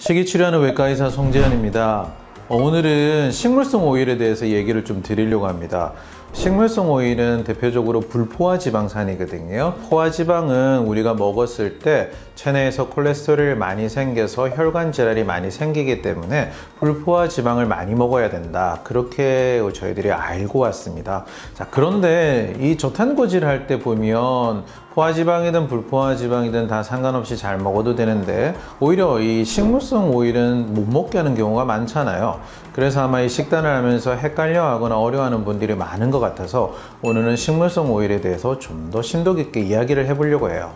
식이치료하는 외과의사 송재현입니다. 오늘은 식물성 오일에 대해서 얘기를 좀 드리려고 합니다. 식물성 오일은 대표적으로 불포화지방산이거든요. 포화지방은 우리가 먹었을 때 체내에서 콜레스테롤이 많이 생겨서 혈관 질환이 많이 생기기 때문에 불포화지방을 많이 먹어야 된다, 그렇게 저희들이 알고 왔습니다. 자, 그런데 이 저탄고지를 할 때 보면 포화지방이든 불포화지방이든 다 상관없이 잘 먹어도 되는데 오히려 이 식물성 오일은 못 먹게 하는 경우가 많잖아요. 그래서 아마 이 식단을 하면서 헷갈려 하거나 어려워하는 분들이 많은 것 같아서 오늘은 식물성 오일에 대해서 좀 더 심도 깊게 이야기를 해보려고 해요.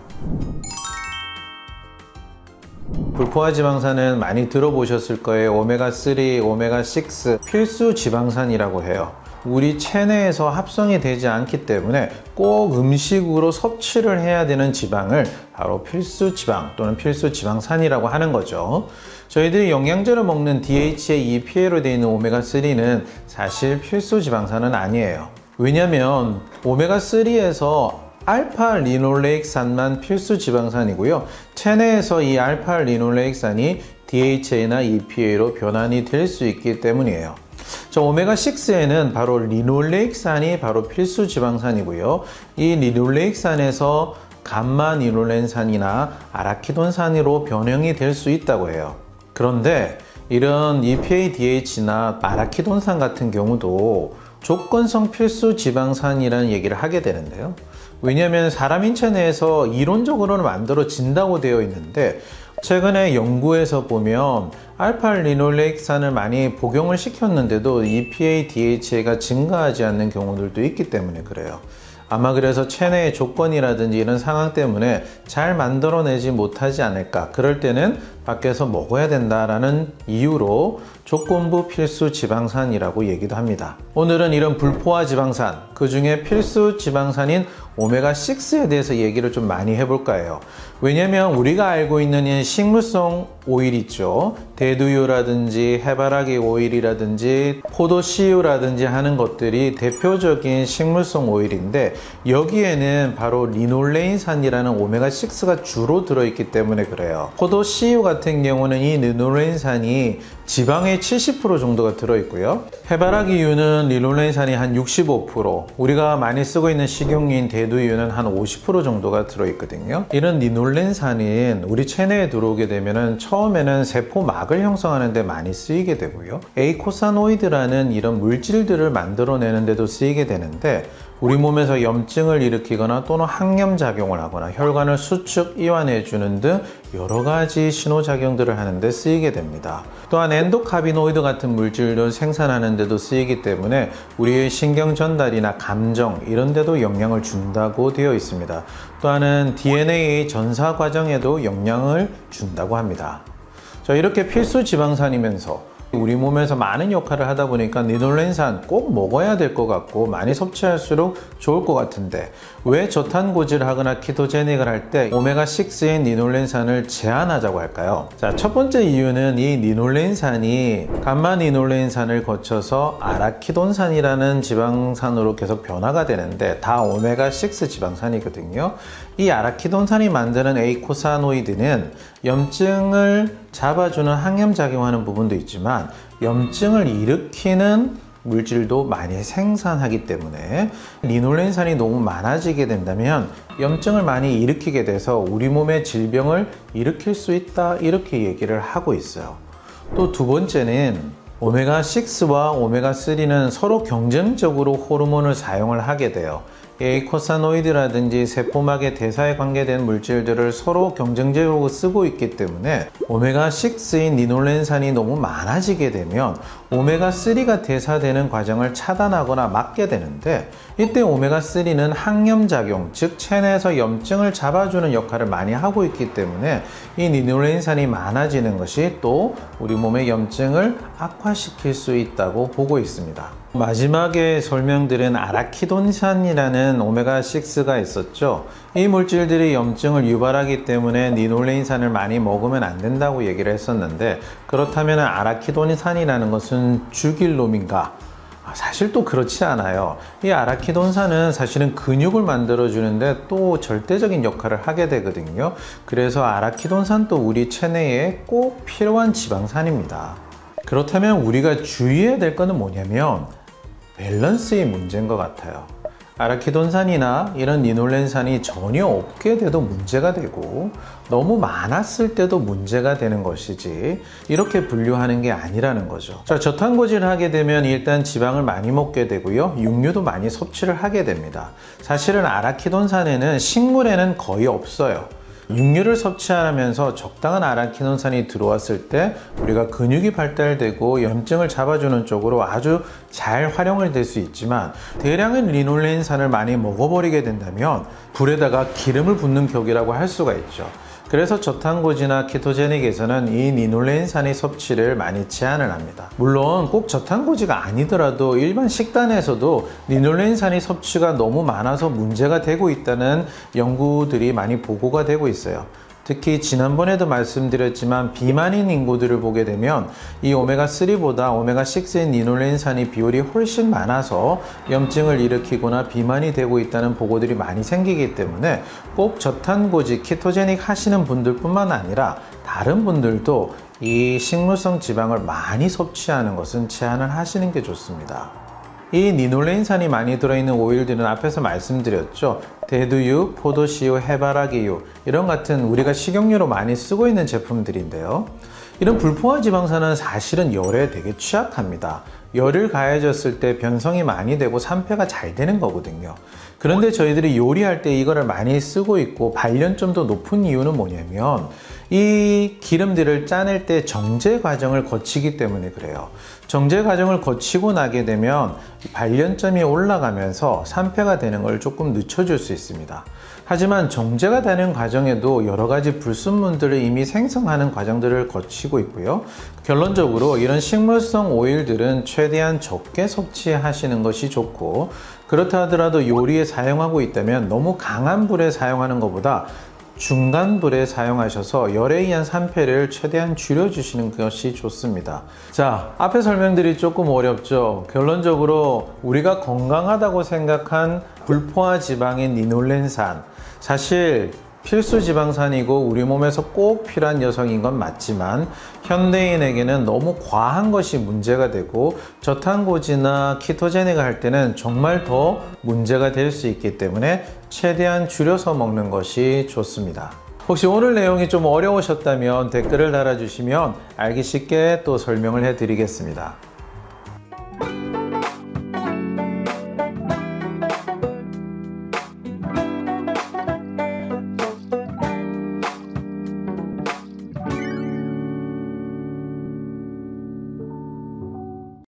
불포화지방산은 많이 들어보셨을 거예요. 오메가3, 오메가6 필수 지방산이라고 해요. 우리 체내에서 합성이 되지 않기 때문에 꼭 음식으로 섭취를 해야 되는 지방을 바로 필수 지방 또는 필수 지방산이라고 하는 거죠. 저희들이 영양제로 먹는 DHA, EPA로 되어 있는 오메가3는 사실 필수 지방산은 아니에요. 왜냐하면 오메가3에서 알파-리놀레익산만 필수 지방산이고요. 체내에서 이 알파-리놀레익산이 DHA나 EPA로 변환이 될 수 있기 때문이에요. 저 오메가6에는 바로 리놀레익산이 바로 필수 지방산이고요. 이 리놀레익산에서 감마니놀렌산이나 아라키돈산으로 변형이 될 수 있다고 해요. 그런데 이런 EPA, DH나 아라키돈산 같은 경우도 조건성 필수 지방산이라는 얘기를 하게 되는데요. 왜냐하면 사람 인체 내에서 이론적으로는 만들어진다고 되어 있는데 최근에 연구에서 보면 알파-리놀레익산을 많이 복용을 시켰는데도 EPA, DHA가 증가하지 않는 경우들도 있기 때문에 그래요. 아마 그래서 체내의 조건이라든지 이런 상황 때문에 잘 만들어내지 못하지 않을까. 그럴 때는 밖에서 먹어야 된다라는 이유로 조건부 필수 지방산이라고 얘기도 합니다. 오늘은 이런 불포화 지방산, 그 중에 필수 지방산인 오메가6에 대해서 얘기를 좀 많이 해볼까 해요. 왜냐면 우리가 알고 있는 이 식물성 오일 있죠. 대두유라든지 해바라기 오일이라든지 포도씨유라든지 하는 것들이 대표적인 식물성 오일인데 여기에는 바로 리놀레인산이라는 오메가6가 주로 들어있기 때문에 그래요. 포도씨유 같은 경우는 이 리놀레인산이 지방의 70% 정도가 들어있고요. 해바라기유는 리놀레인산이 한 65%, 우리가 많이 쓰고 있는 식용유인 대두유는 한 50% 정도가 들어있거든요. 이런 리놀렌산은 우리 체내에 들어오게 되면 처음에는 세포막을 형성하는 데 많이 쓰이게 되고요. 에이코사노이드라는 이런 물질들을 만들어내는 데도 쓰이게 되는데 우리 몸에서 염증을 일으키거나 또는 항염작용을 하거나 혈관을 수축, 이완해 주는 등 여러 가지 신호작용들을 하는 데 쓰이게 됩니다. 또한 엔도카비노이드 같은 물질도 생산하는 데도 쓰이기 때문에 우리의 신경 전달이나 감정 이런 데도 영향을 준다고 되어 있습니다. 또한은 DNA 전사 과정에도 영향을 준다고 합니다. 자, 이렇게 필수 지방산이면서 우리 몸에서 많은 역할을 하다 보니까 리놀렌산 꼭 먹어야 될 것 같고 많이 섭취할수록 좋을 것 같은데 왜 저탄고지를 하거나 키토제닉을 할 때 오메가6인 리놀렌산을 제한하자고 할까요? 자, 첫 번째 이유는 이 리놀렌산이 감마니놀렌산을 거쳐서 아라키돈산이라는 지방산으로 계속 변화가 되는데 다 오메가6 지방산이거든요. 이 아라키돈산이 만드는 에이코사노이드는 염증을 잡아주는 항염작용하는 부분도 있지만 염증을 일으키는 물질도 많이 생산하기 때문에 리놀렌산이 너무 많아지게 된다면 염증을 많이 일으키게 돼서 우리 몸의 질병을 일으킬 수 있다, 이렇게 얘기를 하고 있어요. 또 두 번째는 오메가6와 오메가3는 서로 경쟁적으로 호르몬을 사용을 하게 돼요. 에이코사노이드라든지 세포막의 대사에 관계된 물질들을 서로 경쟁적으로 쓰고 있기 때문에 오메가6인 리놀렌산이 너무 많아지게 되면 오메가3가 대사되는 과정을 차단하거나 막게 되는데 이때 오메가3는 항염작용, 즉 체내에서 염증을 잡아주는 역할을 많이 하고 있기 때문에 이 리놀렌산이 많아지는 것이 또 우리 몸의 염증을 악화시킬 수 있다고 보고 있습니다. 마지막에 설명드린 아라키돈산이라는 오메가6가 있었죠. 이 물질들이 염증을 유발하기 때문에 리놀렌산을 많이 먹으면 안 된다고 얘기를 했었는데 그렇다면 아라키돈산이라는 것은 죽일 놈인가? 사실 또 그렇지 않아요. 이 아라키돈산은 사실은 근육을 만들어 주는데 또 절대적인 역할을 하게 되거든요. 그래서 아라키돈산도 우리 체내에 꼭 필요한 지방산입니다. 그렇다면 우리가 주의해야 될 거는 뭐냐면 밸런스의 문제인 것 같아요. 아라키돈산이나 이런 리놀렌산이 전혀 없게 돼도 문제가 되고 너무 많았을 때도 문제가 되는 것이지 이렇게 분류하는 게 아니라는 거죠. 자, 저탄고지를 하게 되면 일단 지방을 많이 먹게 되고요. 육류도 많이 섭취를 하게 됩니다. 사실은 아라키돈산에는 식물에는 거의 없어요. 육류를 섭취하면서 적당한 아라키돈산이 들어왔을 때 우리가 근육이 발달되고 염증을 잡아주는 쪽으로 아주 잘 활용을 될 수 있지만 대량의 리놀렌산을 많이 먹어버리게 된다면 불에다가 기름을 붓는 격이라고 할 수가 있죠. 그래서 저탄고지나 키토제닉에서는 이 리놀렌산의 섭취를 많이 제한을 합니다. 물론 꼭 저탄고지가 아니더라도 일반 식단에서도 리놀렌산의 섭취가 너무 많아서 문제가 되고 있다는 연구들이 많이 보고가 되고 있어요. 특히 지난번에도 말씀드렸지만 비만인 인구들을 보게 되면 이 오메가3보다 오메가6인 리놀렌산의 비율이 훨씬 많아서 염증을 일으키거나 비만이 되고 있다는 보고들이 많이 생기기 때문에 꼭 저탄고지, 키토제닉 하시는 분들 뿐만 아니라 다른 분들도 이 식물성 지방을 많이 섭취하는 것은 제한을 하시는 게 좋습니다. 이 리놀렌산이 많이 들어있는 오일들은 앞에서 말씀드렸죠. 대두유, 포도씨유, 해바라기유 이런 같은 우리가 식용유로 많이 쓰고 있는 제품들인데요. 이런 불포화 지방산은 사실은 열에 되게 취약합니다. 열을 가해졌을 때 변성이 많이 되고 산패가 잘 되는 거거든요. 그런데 저희들이 요리할 때 이거를 많이 쓰고 있고 발연점도 높은 이유는 뭐냐면 이 기름들을 짜낼 때 정제 과정을 거치기 때문에 그래요. 정제 과정을 거치고 나게 되면 발연점이 올라가면서 산패가 되는 걸 조금 늦춰줄 수 있습니다. 하지만 정제가 되는 과정에도 여러 가지 불순물들을 이미 생성하는 과정들을 거치고 있고요. 결론적으로 이런 식물성 오일들은 최대한 적게 섭취하시는 것이 좋고 그렇다 하더라도 요리에 사용하고 있다면 너무 강한 불에 사용하는 것보다 중간 불에 사용하셔서 열에 의한 산패를 최대한 줄여주시는 것이 좋습니다. 자, 앞에 설명들이 조금 어렵죠. 결론적으로 우리가 건강하다고 생각한 불포화 지방인 리놀렌산, 사실 필수 지방산이고 우리 몸에서 꼭 필요한 녀석인 건 맞지만 현대인에게는 너무 과한 것이 문제가 되고 저탄고지나 키토제닉을 할 때는 정말 더 문제가 될 수 있기 때문에 최대한 줄여서 먹는 것이 좋습니다. 혹시 오늘 내용이 좀 어려우셨다면 댓글을 달아주시면 알기 쉽게 또 설명을 해드리겠습니다.